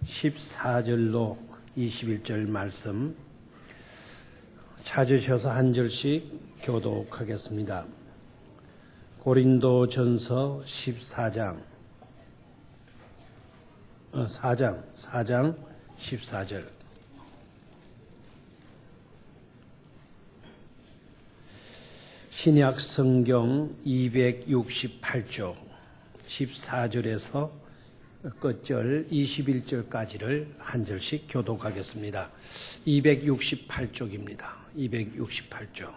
14절로 21절 말씀 찾으셔서 한 절씩 교독하겠습니다. 고린도전서 14장 4장 14절. 신약 성경 268쪽 14절에서 끝절 21절까지를 한 절씩 교독하겠습니다. 268쪽입니다. 268쪽.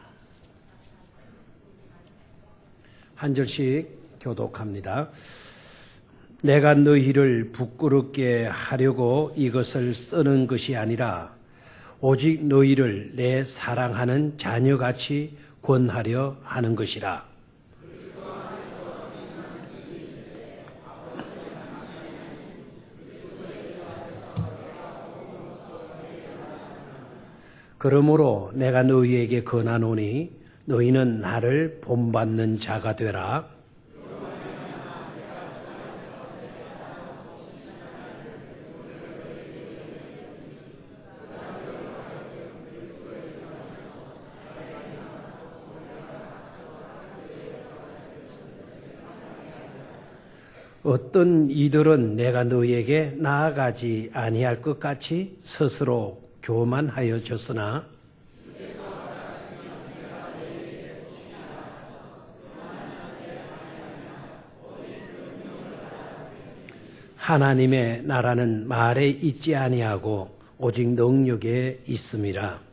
한 절씩 교독합니다. 내가 너희를 부끄럽게 하려고 이것을 쓰는 것이 아니라 오직 너희를 내 사랑하는 자녀같이 권하려 하는 것이라. 그러므로 내가 너희에게 권하노니 너희는 나를 본받는 자가 되라. 어떤 이들은 내가 너희에게 나아가지 아니할 것 같이 스스로 교만하여졌으나 하나님의 나라는 말에 있지 아니하고 오직 능력에 있음이라.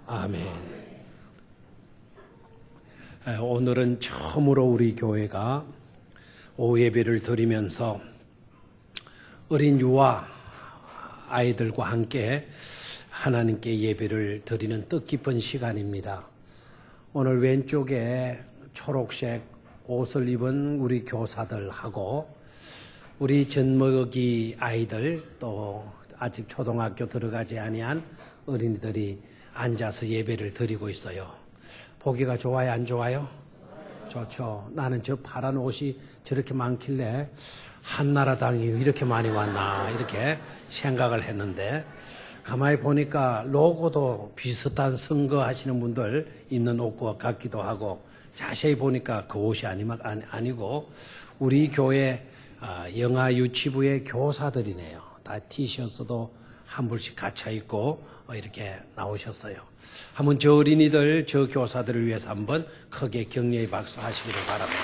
아멘. 오늘은 처음으로 우리 교회가 오후 예배를 드리면서 어린 유아 아이들과 함께 하나님께 예배를 드리는 뜻깊은 시간입니다. 오늘 왼쪽에 초록색 옷을 입은 우리 교사들하고 우리 젖먹이 아이들 또 아직 초등학교 들어가지 아니한 어린이들이 앉아서 예배를 드리고 있어요. 보기가 좋아요, 안 좋아요? 좋죠. 나는 저 파란 옷이 저렇게 많길래 한나라당이 이렇게 많이 왔나 이렇게 생각을 했는데 가만히 보니까 로고도 비슷한 선거하시는 분들 입는 옷과 같기도 하고 자세히 보니까 그 옷이 아니고 우리 교회 영아 유치부의 교사들이네요. 다 티셔츠도 한 벌씩 갖춰 입고 이렇게 나오셨어요. 한번 저 어린이들, 저 교사들을 위해서 한번 크게 격려의 박수 하시기를 바랍니다.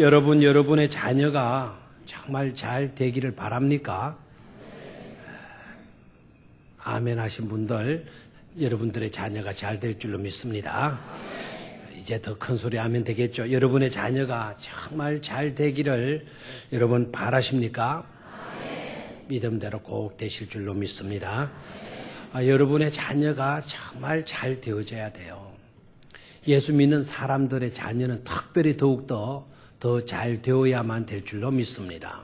여러분의 자녀가 정말 잘 되기를 바랍니까? 아멘 하신 분들, 여러분들의 자녀가 잘 될 줄로 믿습니다. 이제 더 큰 소리 하면 되겠죠. 여러분의 자녀가 정말 잘 되기를 여러분 바라십니까? 믿음대로 꼭 되실 줄로 믿습니다. 여러분의 자녀가 정말 잘 되어져야 돼요. 예수 믿는 사람들의 자녀는 특별히 더욱더 더 잘 되어야만 될 줄로 믿습니다.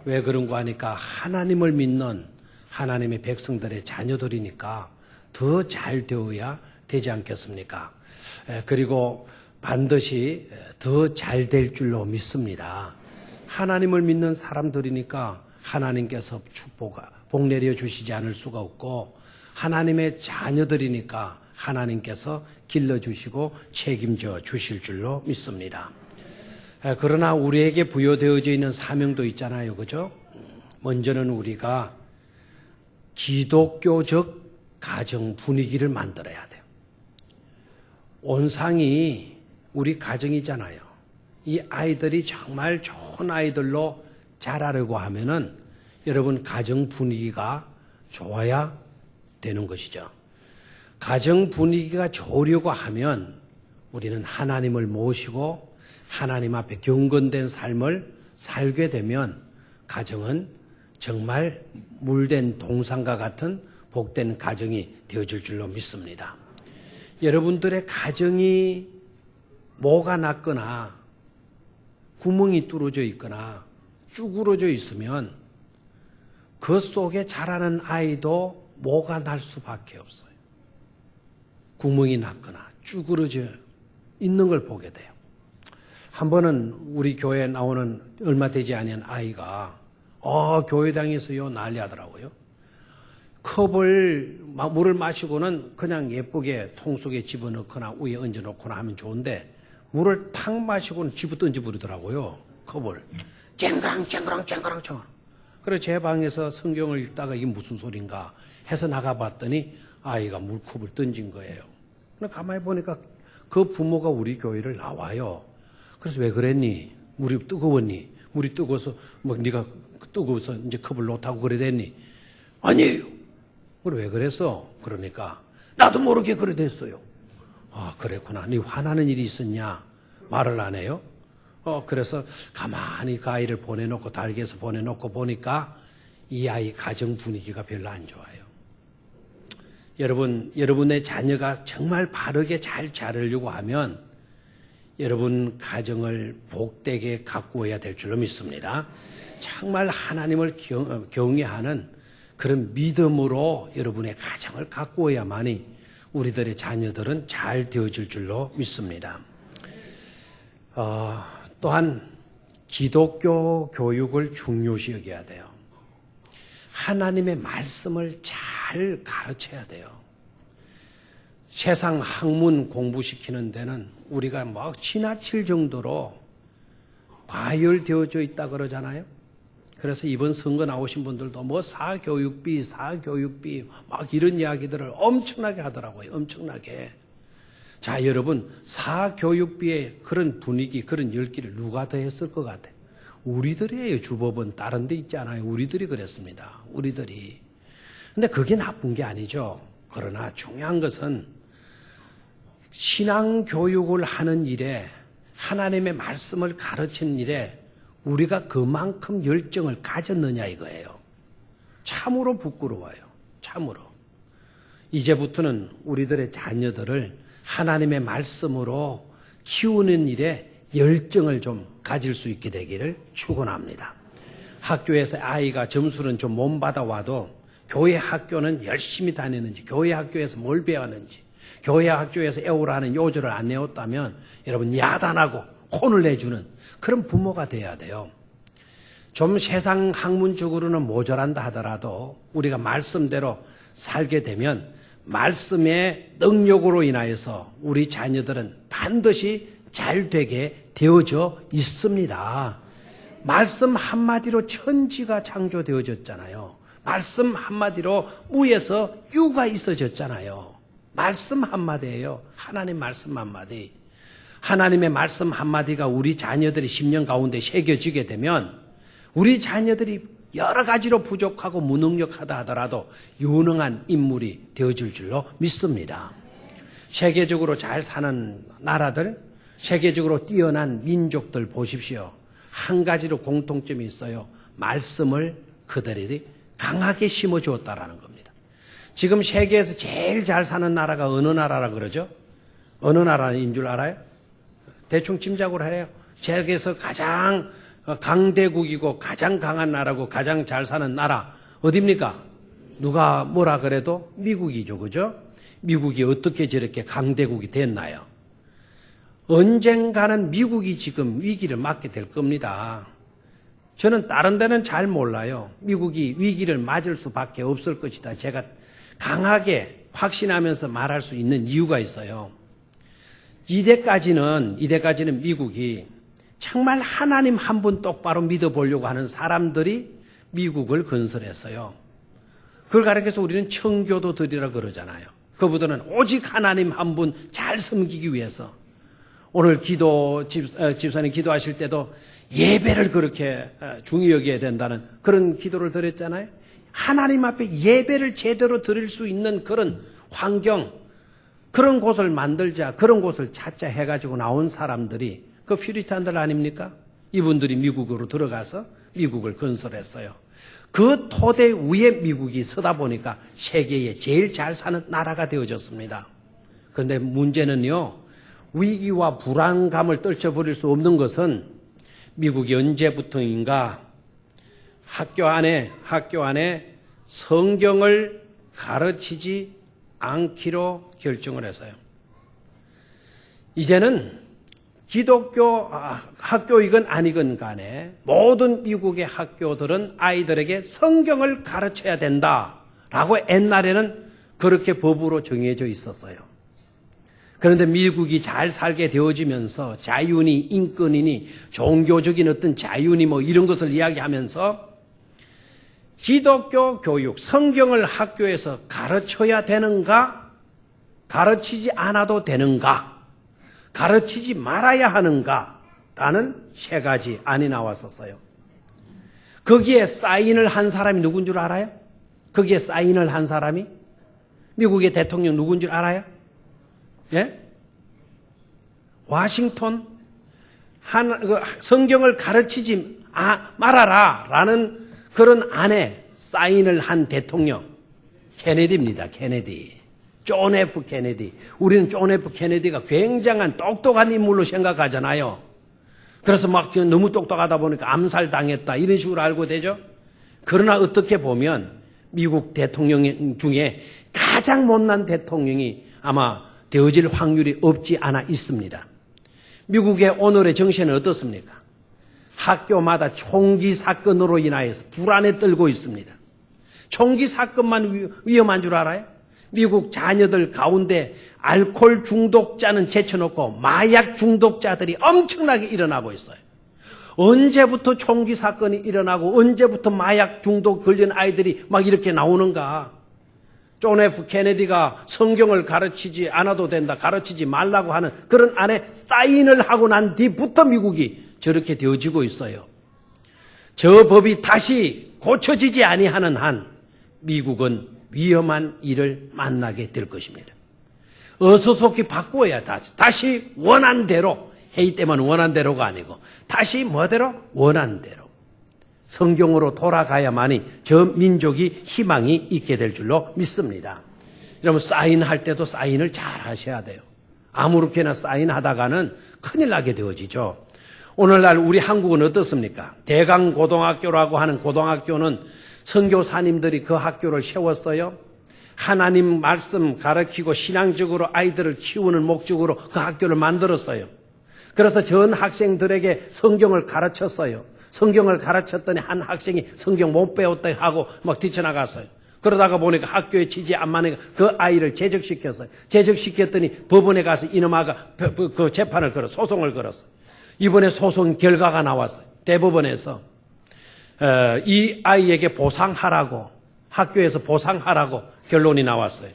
왜 그런가 하니까 하나님을 믿는 하나님의 백성들의 자녀들이니까 더 잘 되어야 되지 않겠습니까? 그리고 반드시 더 잘 될 줄로 믿습니다. 하나님을 믿는 사람들이니까 하나님께서 복 내려 주시지 않을 수가 없고 하나님의 자녀들이니까 하나님께서 길러주시고 책임져 주실 줄로 믿습니다. 그러나 우리에게 부여되어져 있는 사명도 있잖아요. 그죠? 먼저는 우리가 기독교적 가정 분위기를 만들어야 돼요. 온상이 우리 가정이잖아요. 이 아이들이 정말 좋은 아이들로 자라려고 하면은 여러분 가정 분위기가 좋아야 되는 것이죠. 가정 분위기가 좋으려고 하면 우리는 하나님을 모시고 하나님 앞에 경건된 삶을 살게 되면 가정은 정말 물된 동산과 같은 복된 가정이 되어질 줄로 믿습니다. 여러분들의 가정이 뭐가 났거나 구멍이 뚫어져 있거나 쭈그러져 있으면 그 속에 자라는 아이도 뭐가 날 수밖에 없어요. 구멍이 났거나 쭈그러져 있는 걸 보게 돼요. 한 번은 우리 교회에 나오는 얼마 되지 않은 아이가 교회당에서요 난리하더라고요. 컵을 물을 마시고는 그냥 예쁘게 통 속에 집어넣거나 위에 얹어놓거나 하면 좋은데 물을 탁 마시고는 집어 던져버리더라고요. 컵을 쨍그랑. 그래서 제 방에서 성경을 읽다가 이게 무슨 소린가 해서 나가봤더니 아이가 물컵을 던진 거예요. 가만히 보니까 그 부모가 우리 교회를 나와요. 그래서 왜 그랬니? 물이 뜨거웠니? 물이 뜨거워서 네가 뜨거워서 이제 컵을 놓다고 그래 됐니? 아니에요. 그래 왜 그랬어? 그러니까 나도 모르게 그래 됐어요. 그랬구나. 네 화나는 일이 있었냐? 말을 안 해요? 그래서 가만히 그 아이를 보내놓고 달개에서 보내놓고 보니까 이 아이 가정 분위기가 별로 안 좋아요. 여러분의 자녀가 정말 바르게 잘 자라려고 하면 여러분 가정을 복되게 가꾸어야 될 줄로 믿습니다. 정말 하나님을 경외하는 그런 믿음으로 여러분의 가정을 가꾸어야만이 우리들의 자녀들은 잘 되어질 줄로 믿습니다. 또한 기독교 교육을 중요시 여겨야 돼요. 하나님의 말씀을 잘 가르쳐야 돼요. 세상 학문 공부시키는 데는 우리가 막 지나칠 정도로 과열되어져 있다 그러잖아요. 그래서 이번 선거 나오신 분들도 뭐 사교육비 막 이런 이야기들을 엄청나게 하더라고요. 엄청나게. 자, 여러분, 사교육비의 그런 분위기, 그런 열기를 누가 더 했을 것 같아요? 우리들이에요. 주법은 다른 데 있지 않아요. 우리들이 그랬습니다. 우리들이. 근데 그게 나쁜 게 아니죠. 그러나 중요한 것은 신앙교육을 하는 일에 하나님의 말씀을 가르치는 일에 우리가 그만큼 열정을 가졌느냐 이거예요. 참으로 부끄러워요. 참으로. 이제부터는 우리들의 자녀들을 하나님의 말씀으로 키우는 일에 열정을 좀 가질 수 있게 되기를 축원합니다. 학교에서 아이가 점수는 좀 못 받아와도 교회 학교는 열심히 다니는지, 교회 학교에서 뭘 배웠는지, 교회 학교에서 애우라는 요절을 안 내었다면 여러분 야단하고 혼을 내주는 그런 부모가 돼야 돼요. 좀 세상 학문적으로는 모자란다 하더라도 우리가 말씀대로 살게 되면 말씀의 능력으로 인하여서 우리 자녀들은 반드시 잘 되게 되어져 있습니다. 말씀 한마디로 천지가 창조되어졌잖아요. 말씀 한마디로 무에서 유가 있어졌잖아요. 말씀 한마디예요. 하나님 말씀 한마디. 하나님의 말씀 한마디가 우리 자녀들이 10년 가운데 새겨지게 되면 우리 자녀들이 여러 가지로 부족하고 무능력하다 하더라도 유능한 인물이 되어질 줄로 믿습니다. 세계적으로 잘 사는 나라들, 세계적으로 뛰어난 민족들 보십시오. 한 가지로 공통점이 있어요. 말씀을 그들이 강하게 심어주었다라는 겁니다. 지금 세계에서 제일 잘 사는 나라가 어느 나라라 그러죠? 어느 나라인 줄 알아요? 대충 짐작을 해요. 세계에서 가장 강대국이고 가장 강한 나라고 가장 잘 사는 나라 어디입니까? 누가 뭐라 그래도 미국이죠. 그죠? 미국이 어떻게 저렇게 강대국이 됐나요? 언젠가는 미국이 지금 위기를 맞게 될 겁니다. 저는 다른 데는 잘 몰라요. 미국이 위기를 맞을 수밖에 없을 것이다. 제가 강하게 확신하면서 말할 수 있는 이유가 있어요. 이때까지는 미국이 정말 하나님 한 분 똑바로 믿어보려고 하는 사람들이 미국을 건설했어요. 그걸 가르쳐서 우리는 청교도들이라 그러잖아요. 그분들은 오직 하나님 한 분 잘 섬기기 위해서. 오늘 집사님 기도하실 때도 예배를 그렇게 중히 여겨야 된다는 그런 기도를 드렸잖아요. 하나님 앞에 예배를 제대로 드릴 수 있는 그런 환경, 그런 곳을 만들자, 그런 곳을 찾자 해가지고 나온 사람들이 그 퓨리탄들 아닙니까? 이분들이 미국으로 들어가서 미국을 건설했어요. 그 토대 위에 미국이 서다 보니까 세계에 제일 잘 사는 나라가 되어졌습니다. 그런데 문제는요, 위기와 불안감을 떨쳐버릴 수 없는 것은 미국이 언제부터인가 학교 안에 성경을 가르치지 않기로 결정을 했어요. 이제는 기독교 학교이건 아니건 간에 모든 미국의 학교들은 아이들에게 성경을 가르쳐야 된다라고 옛날에는 그렇게 법으로 정해져 있었어요. 그런데 미국이 잘 살게 되어지면서 자유니 인권이니 종교적인 어떤 자유니 뭐 이런 것을 이야기하면서 기독교 교육, 성경을 학교에서 가르쳐야 되는가, 가르치지 않아도 되는가, 가르치지 말아야 하는가라는 세 가지 안이 나왔었어요. 거기에 사인을 한 사람이 누군 줄 알아요? 거기에 사인을 한 사람이 미국의 대통령 누군 줄 알아요? 예? 워싱턴 성경을 가르치지 말아라 라는 그런 안에 사인을 한 대통령 케네디입니다. 케네디. 존 F 케네디. 우리는 존 F 케네디가 굉장한 똑똑한 인물로 생각하잖아요. 그래서 막 너무 똑똑하다 보니까 암살당했다 이런 식으로 알고 되죠. 그러나 어떻게 보면 미국 대통령 중에 가장 못난 대통령이 아마 되어질 확률이 없지 않아 있습니다. 미국의 오늘의 정세는 어떻습니까? 학교마다 총기 사건으로 인하여서 불안에 떨고 있습니다. 총기 사건만 위험한 줄 알아요? 미국 자녀들 가운데 알코올 중독자는 제쳐놓고 마약 중독자들이 엄청나게 일어나고 있어요. 언제부터 총기 사건이 일어나고 언제부터 마약 중독 걸린 아이들이 막 이렇게 나오는가? 존 F 케네디가 성경을 가르치지 않아도 된다, 가르치지 말라고 하는 그런 안에 사인을 하고 난 뒤부터 미국이 저렇게 되어지고 있어요. 저 법이 다시 고쳐지지 아니하는 한 미국은 위험한 일을 만나게 될 것입니다. 어서 속히 바꾸어야 다시 원한대로, 회의 때만 원한대로가 아니고 다시 뭐대로? 원한대로. 성경으로 돌아가야만이 저 민족이 희망이 있게 될 줄로 믿습니다. 여러분 사인할 때도 사인을 잘 하셔야 돼요. 아무렇게나 사인하다가는 큰일 나게 되어지죠. 오늘날 우리 한국은 어떻습니까? 대강고등학교라고 하는 고등학교는 선교사님들이 그 학교를 세웠어요. 하나님 말씀 가르치고 신앙적으로 아이들을 키우는 목적으로 그 학교를 만들었어요. 그래서 전 학생들에게 성경을 가르쳤어요. 성경을 가르쳤더니 한 학생이 성경 못 배웠다 하고 막 뛰쳐나갔어요. 그러다가 보니까 학교에 지지 안 맞으니까 그 아이를 제적시켰어요. 제적시켰더니 법원에 가서 이놈아가 그 재판을 걸어 소송을 걸었어요. 이번에 소송 결과가 나왔어요. 대법원에서 이 아이에게 보상하라고, 학교에서 보상하라고 결론이 나왔어요.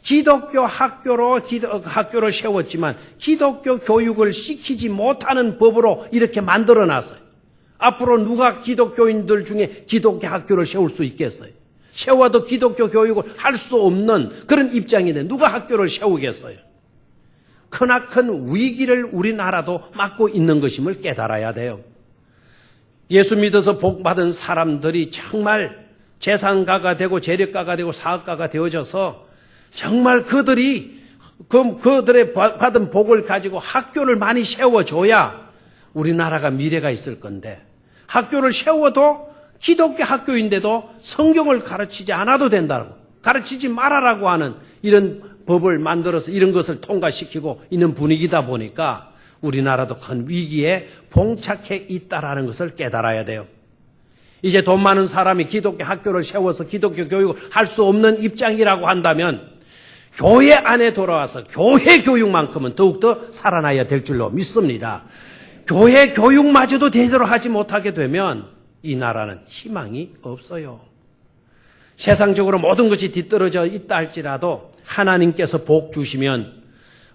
기독교 학교를 세웠지만 기독교 교육을 시키지 못하는 법으로 이렇게 만들어놨어요. 앞으로 누가 기독교인들 중에 기독교 학교를 세울 수 있겠어요? 세워도 기독교 교육을 할 수 없는 그런 입장인데 누가 학교를 세우겠어요? 크나큰 위기를 우리나라도 맞고 있는 것임을 깨달아야 돼요. 예수 믿어서 복받은 사람들이 정말 재산가가 되고 재력가가 되고 사업가가 되어져서 정말 그들이 그들의 받은 복을 가지고 학교를 많이 세워줘야 우리나라가 미래가 있을 건데 학교를 세워도 기독교 학교인데도 성경을 가르치지 않아도 된다고, 가르치지 말아라고 하는 이런 법을 만들어서 이런 것을 통과시키고 있는 분위기다 보니까 우리나라도 큰 위기에 봉착해 있다라는 것을 깨달아야 돼요. 이제 돈 많은 사람이 기독교 학교를 세워서 기독교 교육을 할 수 없는 입장이라고 한다면 교회 안에 돌아와서 교회 교육만큼은 더욱더 살아나야 될 줄로 믿습니다. 교회 교육마저도 제대로 하지 못하게 되면 이 나라는 희망이 없어요. 세상적으로 모든 것이 뒤떨어져 있다 할지라도 하나님께서 복 주시면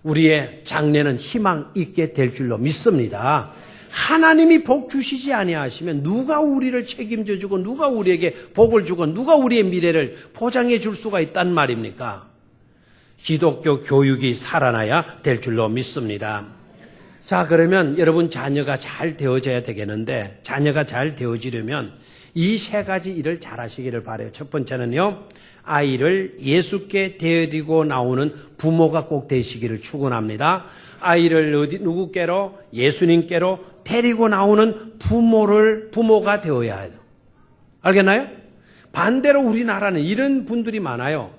우리의 장래는 희망 있게 될 줄로 믿습니다. 하나님이 복 주시지 아니하시면 누가 우리를 책임져 주고 누가 우리에게 복을 주고 누가 우리의 미래를 보장해 줄 수가 있단 말입니까? 기독교 교육이 살아나야 될 줄로 믿습니다. 자, 그러면 여러분 자녀가 잘 되어져야 되겠는데 자녀가 잘 되어지려면 이 세 가지 일을 잘 하시기를 바라요. 첫 번째는요, 아이를 예수께 데리고 나오는 부모가 꼭 되시기를 축원합니다. 아이를 누구께로? 예수님께로 데리고 나오는 부모가 되어야 해요. 알겠나요? 반대로 우리나라는 이런 분들이 많아요.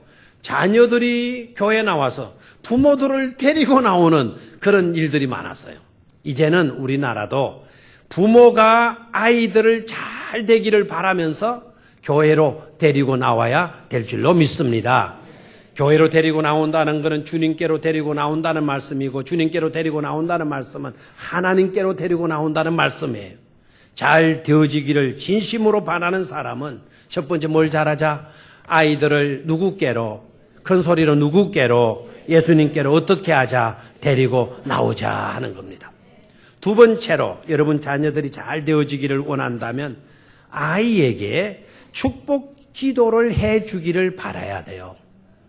자녀들이 교회에 나와서 부모들을 데리고 나오는 그런 일들이 많았어요. 이제는 우리나라도 부모가 아이들을 잘 되기를 바라면서 교회로 데리고 나와야 될 줄로 믿습니다. 교회로 데리고 나온다는 것은 주님께로 데리고 나온다는 말씀이고, 주님께로 데리고 나온다는 말씀은 하나님께로 데리고 나온다는 말씀이에요. 잘 되어지기를 진심으로 바라는 사람은 첫 번째 뭘 잘하자? 아이들을 누구께로, 큰 소리로 누구께로, 예수님께로 어떻게 하자? 데리고 나오자 하는 겁니다. 두 번째로 여러분 자녀들이 잘 되어지기를 원한다면 아이에게 축복 기도를 해주기를 바라야 돼요.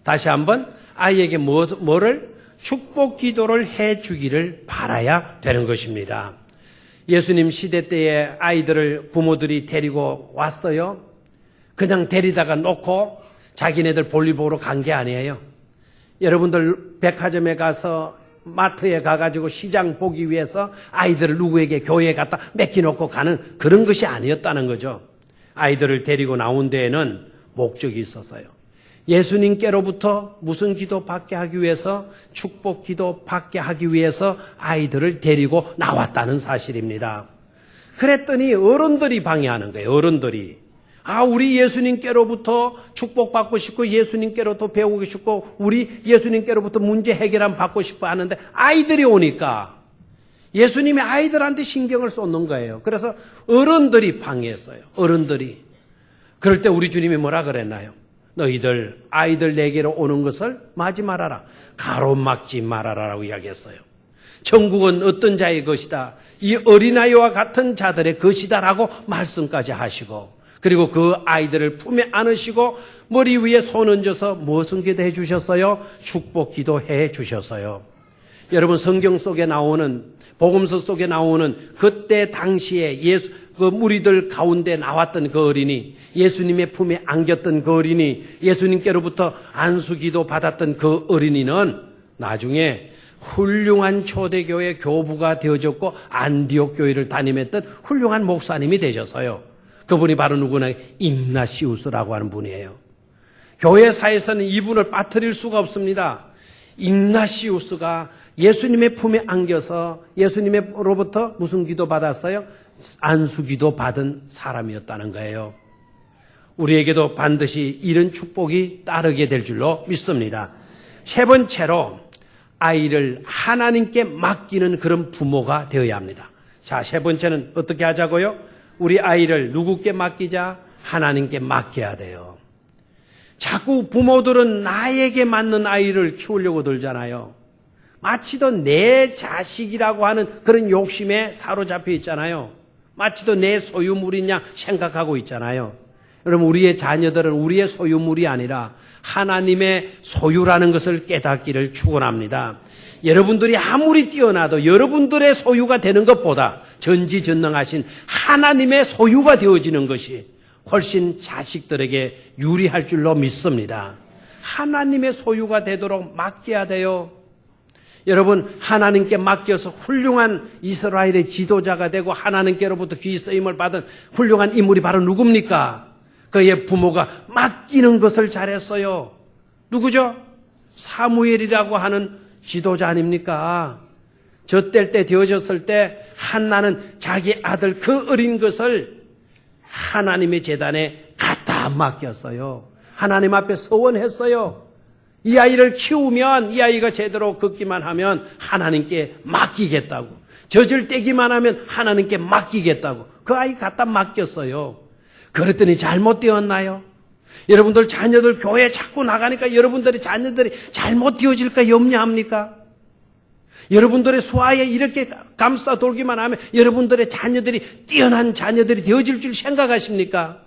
다시 한번 아이에게 뭐를? 축복 기도를 해주기를 바라야 되는 것입니다. 예수님 시대 때에 아이들을 부모들이 데리고 왔어요. 그냥 데리다가 놓고 자기네들 볼일 보러 간 게 아니에요. 여러분들 백화점에 가서 마트에 가가지고 시장 보기 위해서 아이들을 누구에게 교회에 갖다 맡겨놓고 가는 그런 것이 아니었다는 거죠. 아이들을 데리고 나온 데에는 목적이 있었어요. 예수님께로부터 무슨 기도 받게 하기 위해서, 축복 기도 받게 하기 위해서 아이들을 데리고 나왔다는 사실입니다. 그랬더니 어른들이 방해하는 거예요. 어른들이. 우리 예수님께로부터 축복받고 싶고 예수님께로 또 배우고 싶고 우리 예수님께로부터 문제 해결함 받고 싶어 하는데 아이들이 오니까 예수님이 아이들한테 신경을 쏟는 거예요. 그래서 어른들이 방해했어요. 어른들이. 그럴 때 우리 주님이 뭐라 그랬나요? 너희들 아이들 내게로 오는 것을 막지 말아라. 가로막지 말아라라고 이야기했어요. 천국은 어떤 자의 것이다. 이 어린아이와 같은 자들의 것이다라고 말씀까지 하시고, 그리고 그 아이들을 품에 안으시고 머리 위에 손 얹어서 무슨 기도해 주셨어요? 축복 기도해 주셨어요. 여러분 성경 속에 나오는, 복음서 속에 나오는 그때 당시에 그 무리들 가운데 나왔던 그 어린이, 예수님의 품에 안겼던 그 어린이, 예수님께로부터 안수기도 받았던 그 어린이는 나중에 훌륭한 초대교회 교부가 되어졌고 안디옥 교회를 담임했던 훌륭한 목사님이 되셨어요. 그분이 바로 누구나 ig나시우스라고 하는 분이에요. 교회사에서는 이분을 빠뜨릴 수가 없습니다. ig나시우스가 예수님의 품에 안겨서 예수님으로부터 무슨 기도 받았어요? 안수기도 받은 사람이었다는 거예요. 우리에게도 반드시 이런 축복이 따르게 될 줄로 믿습니다. 세 번째로 아이를 하나님께 맡기는 그런 부모가 되어야 합니다. 자, 세 번째는 어떻게 하자고요? 우리 아이를 누구께 맡기자? 하나님께 맡겨야 돼요. 자꾸 부모들은 나에게 맞는 아이를 키우려고 들잖아요. 마치도 내 자식이라고 하는 그런 욕심에 사로잡혀 있잖아요. 마치도 내 소유물이냐 생각하고 있잖아요. 여러분 우리의 자녀들은 우리의 소유물이 아니라 하나님의 소유라는 것을 깨닫기를 축원합니다. 여러분들이 아무리 뛰어나도 여러분들의 소유가 되는 것보다 전지전능하신 하나님의 소유가 되어지는 것이 훨씬 자식들에게 유리할 줄로 믿습니다. 하나님의 소유가 되도록 맡겨야 돼요. 여러분 하나님께 맡겨서 훌륭한 이스라엘의 지도자가 되고 하나님께로부터 귀 쓰임을 받은 훌륭한 인물이 바로 누굽니까? 그의 부모가 맡기는 것을 잘했어요. 누구죠? 사무엘이라고 하는 지도자 아닙니까? 젖될 때 되어졌을 때 한나는 자기 아들 그 어린 것을 하나님의 제단에 갖다 맡겼어요. 하나님 앞에 서원했어요. 이 아이를 키우면 이 아이가 제대로 걷기만 하면 하나님께 맡기겠다고. 젖을 떼기만 하면 하나님께 맡기겠다고. 그 아이 갖다 맡겼어요. 그랬더니 잘못되었나요? 여러분들 자녀들 교회 자꾸 나가니까 여러분들의 자녀들이 잘못 되어질까 염려합니까? 여러분들의 수하에 이렇게 감싸 돌기만 하면 여러분들의 자녀들이 뛰어난 자녀들이 되어질 줄 생각하십니까?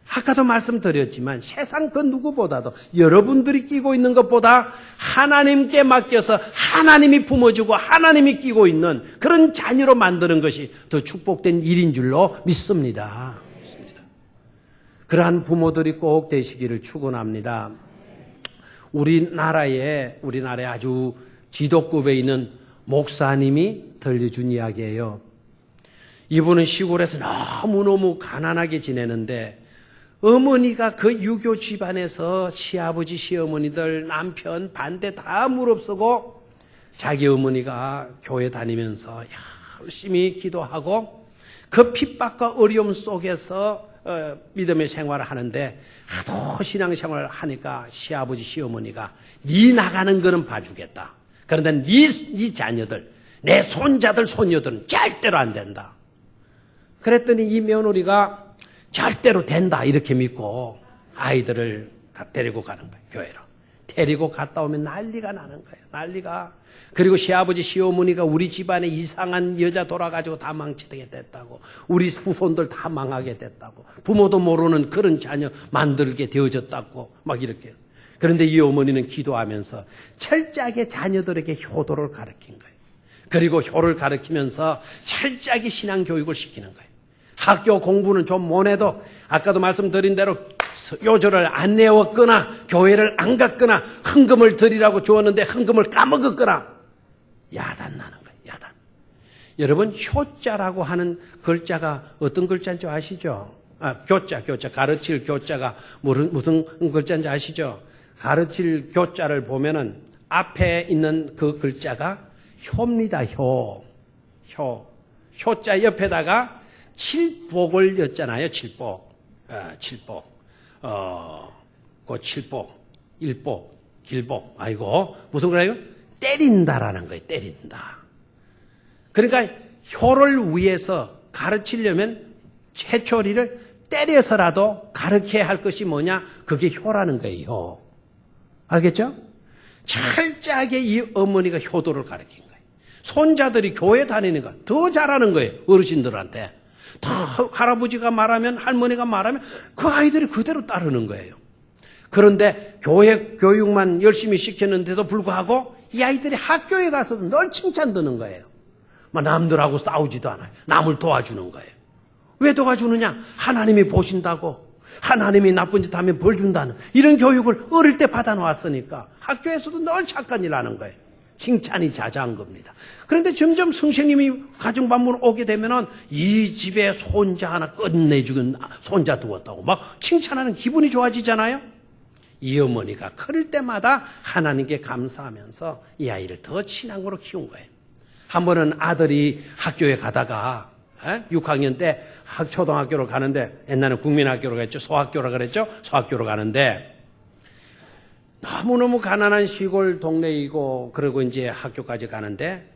아까도 말씀드렸지만 세상 그 누구보다도 여러분들이 끼고 있는 것보다 하나님께 맡겨서 하나님이 품어주고 하나님이 끼고 있는 그런 자녀로 만드는 것이 더 축복된 일인 줄로 믿습니다. 그러한 부모들이 꼭 되시기를 축원합니다. 우리나라에 아주 지도급에 있는 목사님이 들려준 이야기예요. 이분은 시골에서 너무너무 가난하게 지내는데 어머니가 그 유교 집안에서 시아버지, 시어머니들, 남편 반대 다 무릅쓰고 자기 어머니가 교회 다니면서 열심히 기도하고 그 핍박과 어려움 속에서 믿음의 생활을 하는데 하도 신앙생활을 하니까 시아버지, 시어머니가 네 나가는 거는 봐주겠다. 그런데 네 자녀들, 내 손자들, 손녀들은 절대로 안 된다. 그랬더니 이 며느리가 절대로 된다 이렇게 믿고 아이들을 데리고 가는 거예요. 교회로. 데리고 갔다 오면 난리가 나는 거예요. 난리가. 그리고 시아버지 시어머니가 우리 집안에 이상한 여자 돌아가지고 다 망치게 됐다고. 우리 후손들 다 망하게 됐다고. 부모도 모르는 그런 자녀 만들게 되어졌다고 막 이렇게. 그런데 이 어머니는 기도하면서 철저하게 자녀들에게 효도를 가르친 거예요. 그리고 효를 가르치면서 철저하게 신앙교육을 시키는 거예요. 학교 공부는 좀 못해도 아까도 말씀드린 대로 요절을 안 내웠거나 교회를 안 갔거나 헌금을 드리라고 주었는데 헌금을 까먹었거나 야단나는 거예요. 야단. 여러분 효자라고 하는 글자가 어떤 글자인 줄 아시죠? 교자. 가르칠 교자가 무슨 글자인지 아시죠? 가르칠 교자를 보면은 앞에 있는 그 글자가 효입니다. 효. 효자 옆에다가 칠복을 였잖아요. 칠복. 그 칠복, 일복, 길복. 아이고, 무슨 거예요? 때린다라는 거예요. 때린다. 그러니까 효를 위해서 가르치려면 해초리를 때려서라도 가르쳐야 할 것이 뭐냐? 그게 효라는 거예요. 효. 알겠죠? 철저하게 이 어머니가 효도를 가르친 거예요. 손자들이 교회 다니는 거 더 잘하는 거예요. 어르신들한테. 다 할아버지가 말하면 할머니가 말하면 그 아이들이 그대로 따르는 거예요. 그런데 교회 교육만 열심히 시켰는데도 불구하고 이 아이들이 학교에 가서도 늘 칭찬 듣는 거예요. 남들하고 싸우지도 않아요. 남을 도와주는 거예요. 왜 도와주느냐? 하나님이 보신다고. 하나님이 나쁜 짓 하면 벌 준다는 이런 교육을 어릴 때 받아놓았으니까 학교에서도 늘 착한 일 하는 거예요. 칭찬이 자자한 겁니다. 그런데 점점 선생님이 가정반문 오게 되면은 이 집에 손자 하나 끝내주는 손자 두었다고 막 칭찬하는 기분이 좋아지잖아요. 이 어머니가 그럴 때마다 하나님께 감사하면서 이 아이를 더 신앙으로 키운 거예요. 한 번은 아들이 학교에 가다가 6학년 때 초등학교로 가는데 옛날에 국민학교로 갔죠. 소학교라 그랬죠. 소학교로 가는데 너무너무 가난한 시골 동네이고 그리고 이제 학교까지 가는데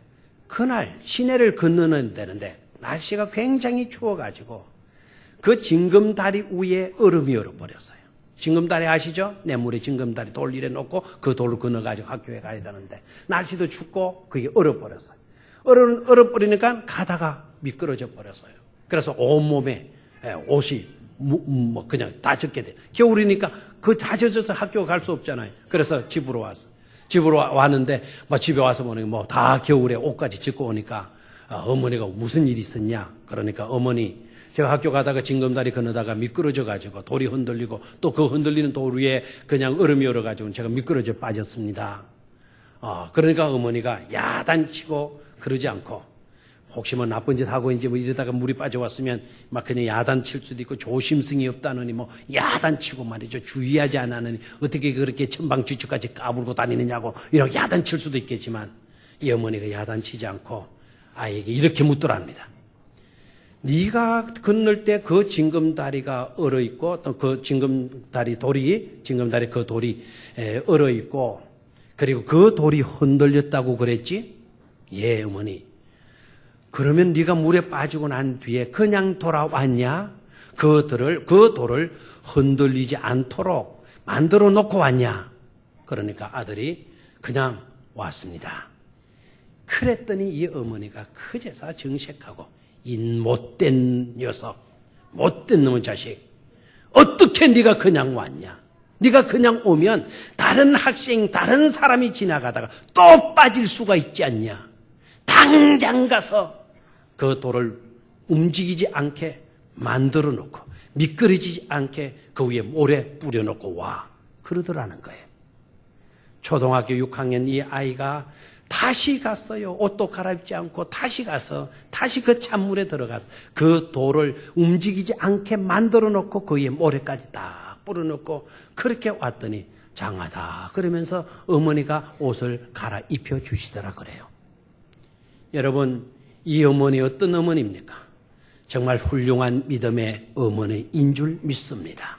그날 시내를 건너는 데는데 날씨가 굉장히 추워가지고 그 징검다리 위에 얼음이 얼어버렸어요. 징검다리 아시죠? 냇물에 징검다리 돌 이래 놓고 그 돌을 건너가지고 학교에 가야 되는데 날씨도 춥고 그게 얼어버렸어요. 얼어버리니까 가다가 미끄러져 버렸어요. 그래서 온몸에 옷이 그냥 다 젖게 돼. 겨울이니까 그 다 젖어서 학교 갈 수 없잖아요. 그래서 집으로 왔어. 집으로 왔는데 집에 와서 보니 다 겨울에 옷까지 젖고 오니까 어머니가 무슨 일이 있었냐? 그러니까 어머니 제가 학교 가다가 징검다리 건너다가 미끄러져 가지고 돌이 흔들리고 또 그 흔들리는 돌 위에 그냥 얼음이 얼어 가지고 제가 미끄러져 빠졌습니다. 그러니까 어머니가 야단치고 그러지 않고 혹시 나쁜 짓 하고 이제 이러다가 물이 빠져왔으면 막 그냥 야단칠 수도 있고 조심성이 없다느니 야단치고 말이죠. 주의하지 않았느니 어떻게 그렇게 천방지축까지 까불고 다니느냐고 이렇게 야단칠 수도 있겠지만 이 어머니가 야단치지 않고 아이에게 이렇게 묻더랍니다. 네가 건널 때 그 징검다리가 얼어있고 또 그 징검다리 그 돌이 얼어있고 그리고 그 돌이 흔들렸다고 그랬지? 예, 어머니. 그러면 네가 물에 빠지고 난 뒤에 그냥 돌아왔냐? 그 돌을 흔들리지 않도록 만들어 놓고 왔냐? 그러니까 아들이 그냥 왔습니다. 그랬더니 이 어머니가 그제서 정색하고 못된 녀석, 못된 놈의 자식, 어떻게 네가 그냥 왔냐? 네가 그냥 오면 다른 학생, 다른 사람이 지나가다가 또 빠질 수가 있지 않냐? 당장 가서 그 돌을 움직이지 않게 만들어 놓고 미끄러지지 않게 그 위에 모래 뿌려놓고 와. 그러더라는 거예요. 초등학교 6학년 이 아이가 다시 갔어요. 옷도 갈아입지 않고 다시 가서 다시 그 찬물에 들어가서 그 돌을 움직이지 않게 만들어 놓고 그 위에 모래까지 딱 뿌려놓고 그렇게 왔더니 장하다 그러면서 어머니가 옷을 갈아입혀 주시더라 그래요. 여러분, 이 어머니 어떤 어머니입니까? 정말 훌륭한 믿음의 어머니인 줄 믿습니다.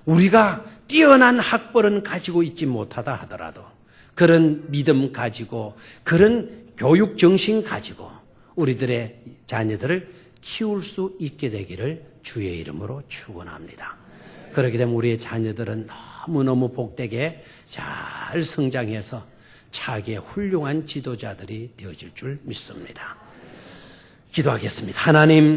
우리가 뛰어난 학벌은 가지고 있지 못하다 하더라도 그런 믿음 가지고 그런 교육 정신 가지고 우리들의 자녀들을 키울 수 있게 되기를 주의 이름으로 축원합니다. 그렇게 되면 우리의 자녀들은 너무너무 복되게 잘 성장해서 차게 훌륭한 지도자들이 되어질 줄 믿습니다. 기도하겠습니다. 하나님,